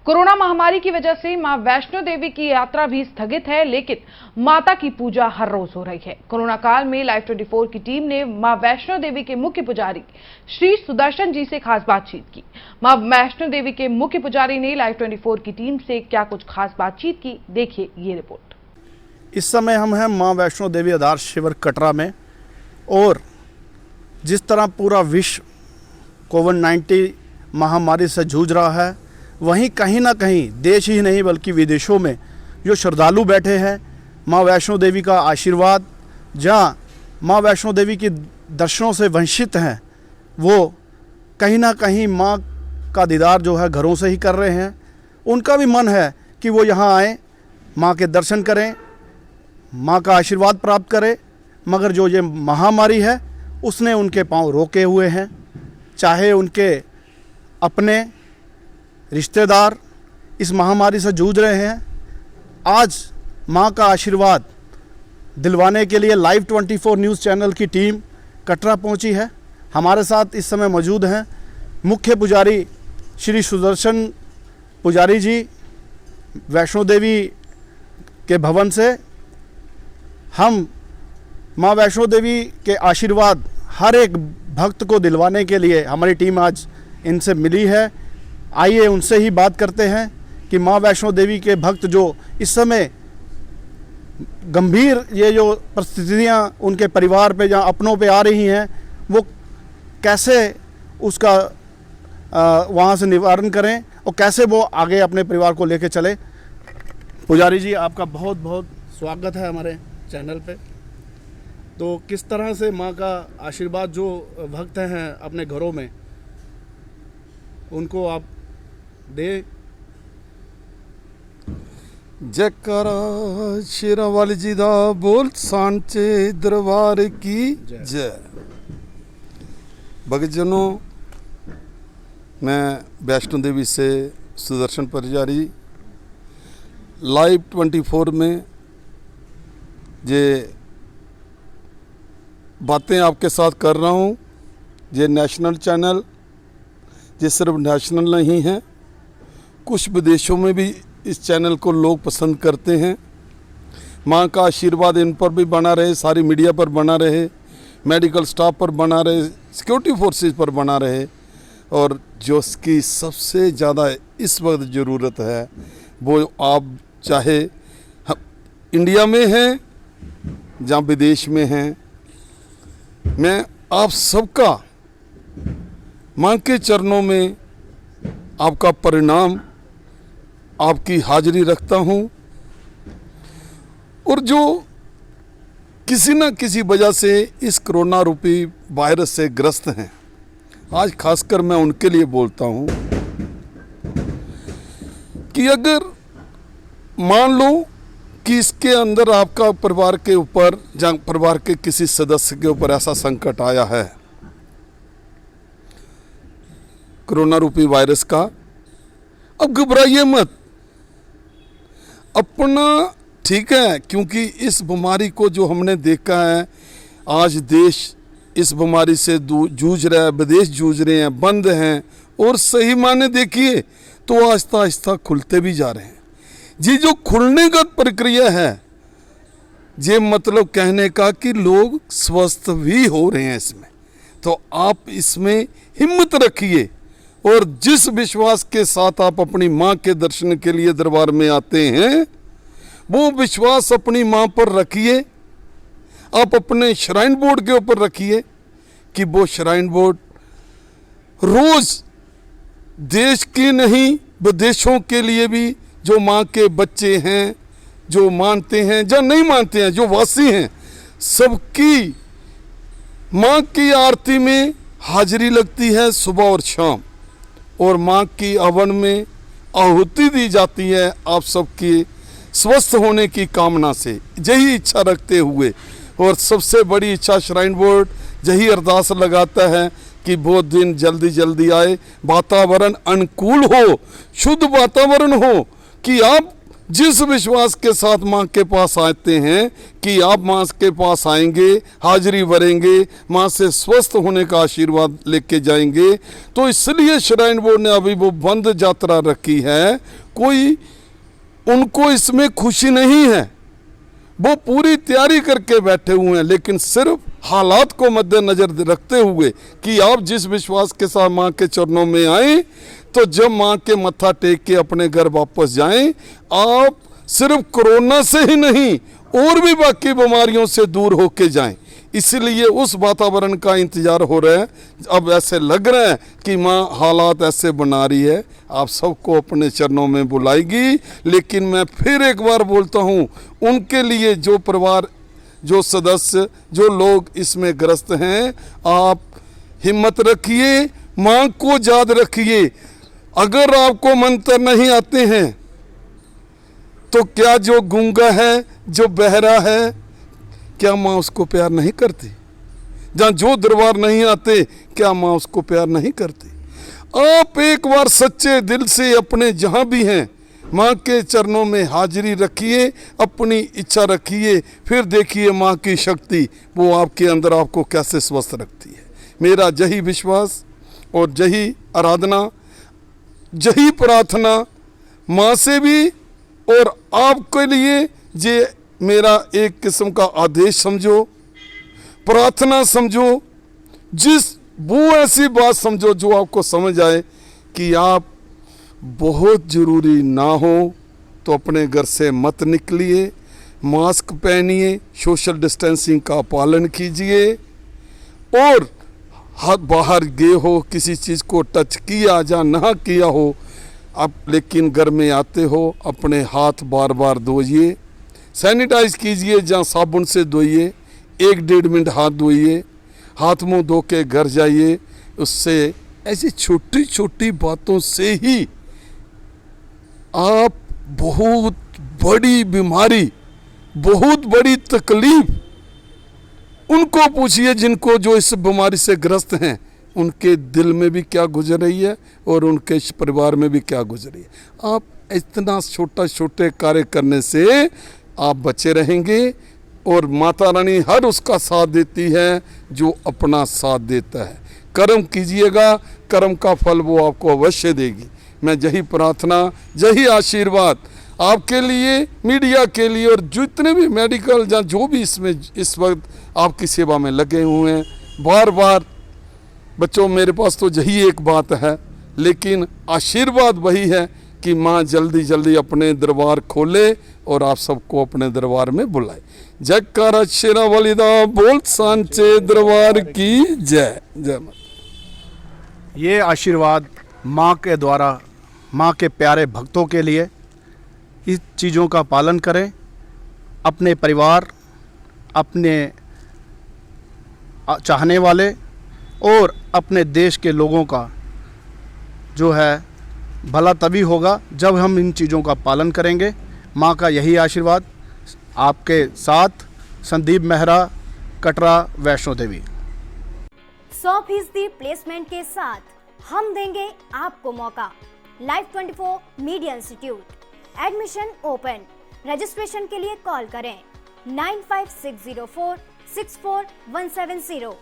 Corona महामारी की वजह से मां वैष्णो देवी की यात्रा भी स्थगित है, लेकिन माता की पूजा हर रोज हो रही है। कोरोना काल में लाइव 24 की टीम ने मां वैष्णो देवी के मुख्य पुजारी श्री सुदर्शन जी से खास बातचीत की। मां वैष्णो देवी के मुख्य पुजारी ने लाइव 24 की टीम से क्या कुछ खास बातचीत की, देखिए ये रिपोर्ट। इस समय हम हैं मां वैष्णो देवी आधार शिविर कटरा में, और जिस तरह पूरा विश्व कोविड-19 महामारी से जूझ रहा है, वहीं कहीं ना कहीं देश ही नहीं बल्कि विदेशों में जो श्रद्धालु बैठे हैं मां वैष्णो देवी का आशीर्वाद, जहाँ मां वैष्णो देवी के दर्शनों से वंचित हैं, वो कहीं ना कहीं मां का दीदार जो है घरों से ही कर रहे हैं। उनका भी मन है कि वो यहाँ आएँ, मां के दर्शन करें, मां का आशीर्वाद प्राप्त करें, मगर जो ये महामारी है उसने उनके पांव रोके हुए हैं। चाहे उनके अपने रिश्तेदार इस महामारी से जूझ रहे हैं, आज मां का आशीर्वाद दिलवाने के लिए लाइव 24 न्यूज़ चैनल की टीम कटरा पहुंची है। हमारे साथ इस समय मौजूद हैं मुख्य पुजारी श्री सुदर्शन पुजारी जी वैष्णो देवी के भवन से। हम मां वैष्णो देवी के आशीर्वाद हर एक भक्त को दिलवाने के लिए हमारी टीम आज इनसे मिली है। आइए उनसे ही बात करते हैं कि मां वैष्णो देवी के भक्त जो इस समय गंभीर ये जो परिस्थितियां उनके परिवार पे या अपनों पे आ रही हैं, वो कैसे उसका वहाँ से निवारण करें और कैसे वो आगे अपने परिवार को लेके चले। पुजारी जी, आपका बहुत बहुत स्वागत है हमारे चैनल पे। तो किस तरह से मां का आशीर्वाद जो भक्त हैं अपने घरों में, उनको आप दे। जयकारा शेरा वाली जी दा बोल, सांचे दरबार की जय। भक्तजनों, मैं वैष्णो देवी से सुदर्शन पुजारी लाइव 24 में ये बातें आपके साथ कर रहा हूँ। ये नेशनल चैनल, ये सिर्फ नेशनल नहीं है, कुछ विदेशों में भी इस चैनल को लोग पसंद करते हैं। मां का आशीर्वाद इन पर भी बना रहे, सारी मीडिया पर बना रहे, मेडिकल स्टाफ पर बना रहे, सिक्योरिटी फोर्सेस पर बना रहे, और जो इसकी सबसे ज़्यादा इस वक्त ज़रूरत है वो आप चाहे इंडिया में हैं या विदेश में हैं, मैं आप सबका मां के चरणों में आपका परिणाम, आपकी हाजिरी रखता हूं। और जो किसी न किसी वजह से इस कोरोना रूपी वायरस से ग्रस्त हैं, आज खासकर मैं उनके लिए बोलता हूं कि अगर मान लो कि इसके अंदर आपका परिवार के ऊपर या परिवार के किसी सदस्य के ऊपर ऐसा संकट आया है कोरोना रूपी वायरस का, अब घबराइए मत। अपना ठीक है, क्योंकि इस बीमारी को जो हमने देखा है, आज देश इस बीमारी से जूझ रहा है, विदेश जूझ रहे हैं, बंद हैं, और सही माने देखिए तो आहिस्ता आहिस्ता खुलते भी जा रहे हैं। ये जो खुलने का प्रक्रिया है, ये मतलब कहने का कि लोग स्वस्थ भी हो रहे हैं इसमें। तो आप इसमें हिम्मत रखिए, और जिस विश्वास के साथ आप अपनी मां के दर्शन के लिए दरबार में आते हैं, वो विश्वास अपनी मां पर रखिए। आप अपने श्राइन बोर्ड के ऊपर रखिए कि वो श्राइन बोर्ड रोज देश के नहीं विदेशों के लिए भी जो मां के बच्चे हैं, जो मानते हैं या नहीं मानते हैं, जो वासी हैं, सबकी मां की आरती में हाजिरी लगती है सुबह और शाम, और मां की हवन में आहुति दी जाती है आप सबकी स्वस्थ होने की कामना से, यही इच्छा रखते हुए। और सबसे बड़ी इच्छा श्राइन बोर्ड यही अरदास लगाता है कि वो दिन जल्दी जल्दी आए, वातावरण अनुकूल हो, शुद्ध वातावरण हो, कि आप जिस विश्वास के साथ माँ के पास आते हैं कि आप माँ के पास आएंगे, हाजिरी भरेंगे, माँ से स्वस्थ होने का आशीर्वाद लेके जाएंगे, तो इसलिए श्राइन बोर्ड ने अभी वो बंद यात्रा रखी है। कोई उनको इसमें खुशी नहीं है, वो पूरी तैयारी करके बैठे हुए हैं, लेकिन सिर्फ हालात को मद्देनजर रखते हुए कि आप जिस विश्वास के साथ माँ के चरणों में आए, तो जब माँ के मत्था टेक के अपने घर वापस जाएं, आप सिर्फ कोरोना से ही नहीं और भी बाकी बीमारियों से दूर होके जाएं। इसलिए उस वातावरण का इंतजार हो रहा है। अब ऐसे लग रहा है कि माँ हालात ऐसे बना रही है, आप सबको अपने चरणों में बुलाएगी। लेकिन मैं फिर एक बार बोलता हूँ, उनके लिए जो परिवार, जो सदस्य, जो लोग इसमें ग्रस्त हैं, आप हिम्मत रखिए, माँ को याद रखिए। अगर आपको मंत्र नहीं आते हैं तो क्या जो गूंगा है, जो बहरा है, क्या माँ उसको प्यार नहीं करती? जहाँ जो दरबार नहीं आते, क्या माँ उसको प्यार नहीं करती? आप एक बार सच्चे दिल से अपने जहाँ भी हैं माँ के चरणों में हाजिरी रखिए, अपनी इच्छा रखिए, फिर देखिए माँ की शक्ति वो आपके अंदर आपको कैसे स्वस्थ रखती है। मेरा यही विश्वास और यही आराधना, यही प्रार्थना माँ से भी और आपके लिए ये मेरा एक किस्म का आदेश समझो, प्रार्थना समझो, जिस वो ऐसी बात समझो जो आपको समझ आए कि आप बहुत ज़रूरी ना हो तो अपने घर से मत निकलिए, मास्क पहनिए, सोशल डिस्टेंसिंग का पालन कीजिए, और हाथ बाहर गए हो, किसी चीज़ को टच किया या ना किया हो, आप लेकिन घर में आते हो अपने हाथ बार बार धोइए, सैनिटाइज कीजिए, जहाँ साबुन से धोइए, 1-1.5 मिनट हाथ धोइए, हाथ मुंह धो के घर जाइए। उससे ऐसी छोटी छोटी बातों से ही आप बहुत बड़ी बीमारी, बहुत बड़ी तकलीफ, उनको पूछिए जिनको जो इस बीमारी से ग्रस्त हैं, उनके दिल में भी क्या गुजर रही है और उनके परिवार में भी क्या गुजर रही है। आप इतना छोटे कार्य करने से आप बचे रहेंगे, और माता रानी हर उसका साथ देती है जो अपना साथ देता है। कर्म कीजिएगा, कर्म का फल वो आपको अवश्य देगी। मैं यही प्रार्थना, यही आशीर्वाद आपके लिए, मीडिया के लिए, और जितने भी मेडिकल या जो भी इसमें इस वक्त आपकी सेवा में लगे हुए हैं, बार बार बच्चों मेरे पास तो यही एक बात है, लेकिन आशीर्वाद वही है कि माँ जल्दी जल्दी अपने दरबार खोले और आप सबको अपने दरबार में बुलाए। जयकारा शेरा वालिदा बोल सांचे दरबार की जय। जय माता। ये आशीर्वाद माँ के द्वारा, माँ के प्यारे भक्तों के लिए, इस चीज़ों का पालन करें। अपने परिवार, अपने चाहने वाले और अपने देश के लोगों का जो है भला तभी होगा जब हम इन चीज़ों का पालन करेंगे। माँ का यही आशीर्वाद आपके साथ। संदीप मेहरा, कटरा, वैष्णो देवी। 100% प्लेसमेंट के साथ हम देंगे आपको मौका। Life 24 media institute, admission open. Registration के लिए कॉल करें 9560464170।